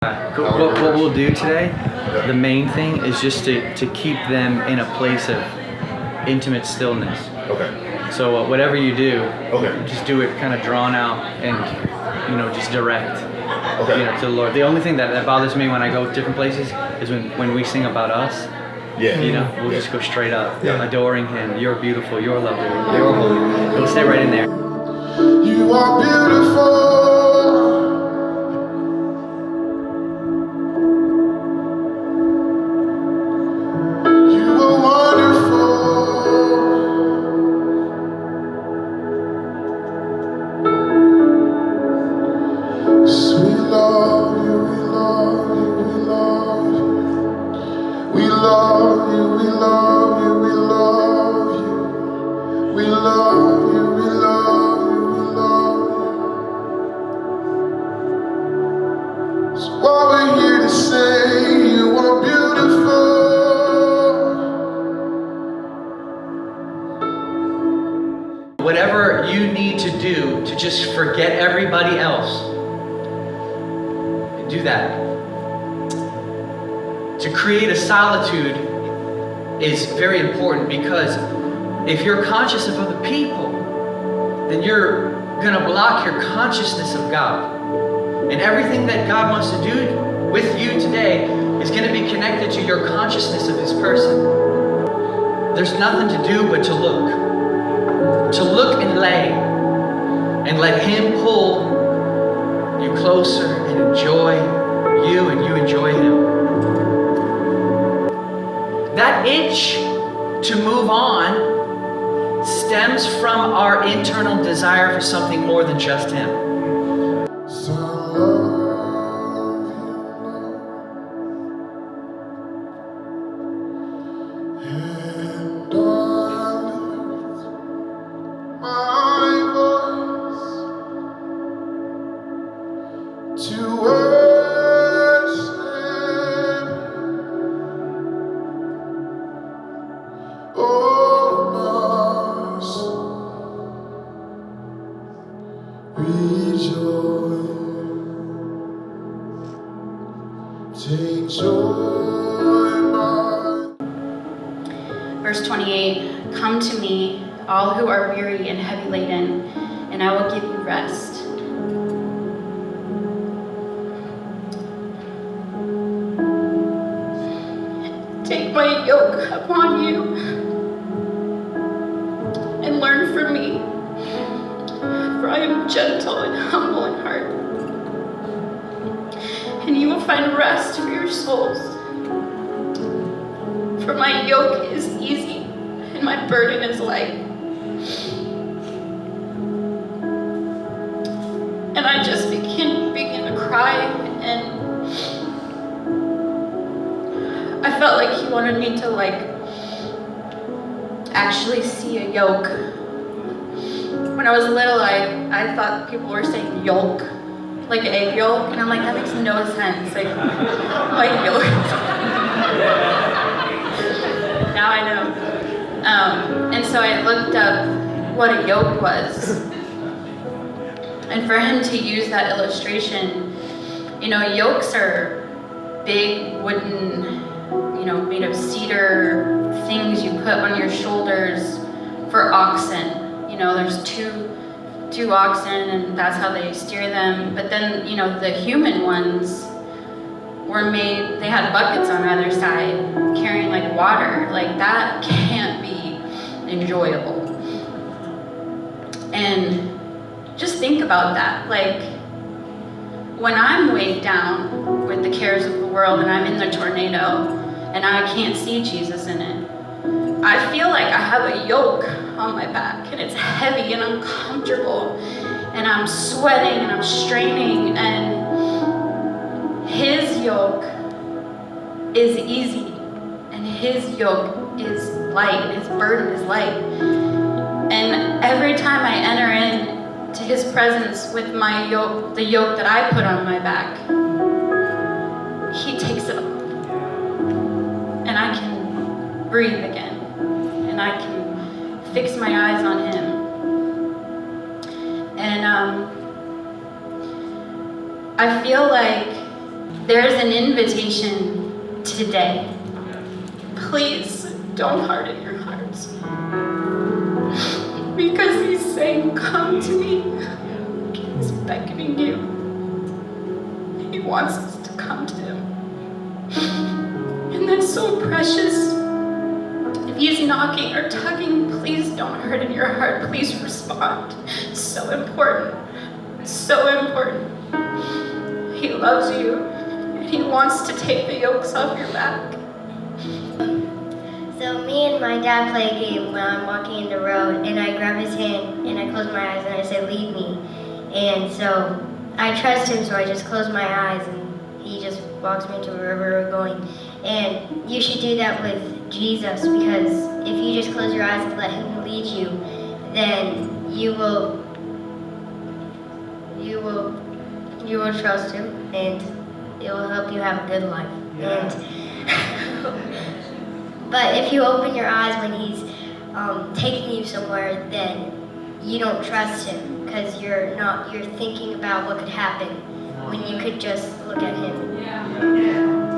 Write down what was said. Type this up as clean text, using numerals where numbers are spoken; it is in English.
What we'll do today, the main thing is just to keep them in a place of intimate stillness. Okay. So whatever you do, okay, just do it kind of drawn out and just direct. Okay. To the Lord. The only thing that bothers me when I go different places is when we sing about us. Yeah. We'll just go straight up, adoring Him. You're beautiful. You're lovely. You're holy. It'll stay right in there. You are beautiful. Whatever you need to do to just forget everybody else, do that. To create a solitude is very important, because if you're conscious of other people, then you're going to block your consciousness of God. And everything that God wants to do with you today is going to be connected to your consciousness of His person. There's nothing to do but to look. To look and lay, and let Him pull you closer and enjoy you, and you enjoy Him. That itch to move on stems from our internal desire for something more than just Him. Verse 28, come to me, all who are weary and heavy laden, and I will give you rest. Take my yoke upon you and learn from me, for I am gentle and humble in heart, and you will find rest for your souls. For my yoke is easy and my burden is light. And I just began to cry, and I felt like He wanted me to actually see a yoke. When I was little, I thought people were saying yolk, like egg yolk, and I'm like, that makes no sense. Like yolk. Now I know. And so I looked up what a yoke was. And for him to use that illustration, yokes are big wooden, made of cedar things you put on your shoulders for oxen. There's two oxen, and that's how they steer them. But then, the human ones were made, they had buckets on either side carrying water. That can't be enjoyable. And just think about that. When I'm weighed down with the cares of the world and I'm in the tornado and I can't see Jesus in it, I feel like I have a yoke on my back, and it's heavy and uncomfortable, and I'm sweating and I'm straining, and His yoke is easy, and His yoke is light, and His burden is light. And every time I enter into His presence with my yoke, the yoke that I put on my back, He takes it off. And I can breathe again. And I can fix my eyes on Him. And I feel like there's an invitation today. Please don't harden your hearts. Because he's saying, come to me. He's beckoning you. He wants us to come to him. And that's so precious. If he's knocking or tugging, please don't harden your heart. Please respond. It's so important. It's so important. He loves you, and he wants to take the yokes off your back. So me and my dad play a game when I'm walking in the road, and I grab his hand and I close my eyes and I say, lead me. And so I trust him, so I just close my eyes and he just walks me to wherever we're going. And you should do that with Jesus, because if you just close your eyes and let him lead you, then you will trust him, and it will help you have a good life. And but if you open your eyes when he's taking you somewhere, then you don't trust him, because you're thinking about what could happen when you could just look at him.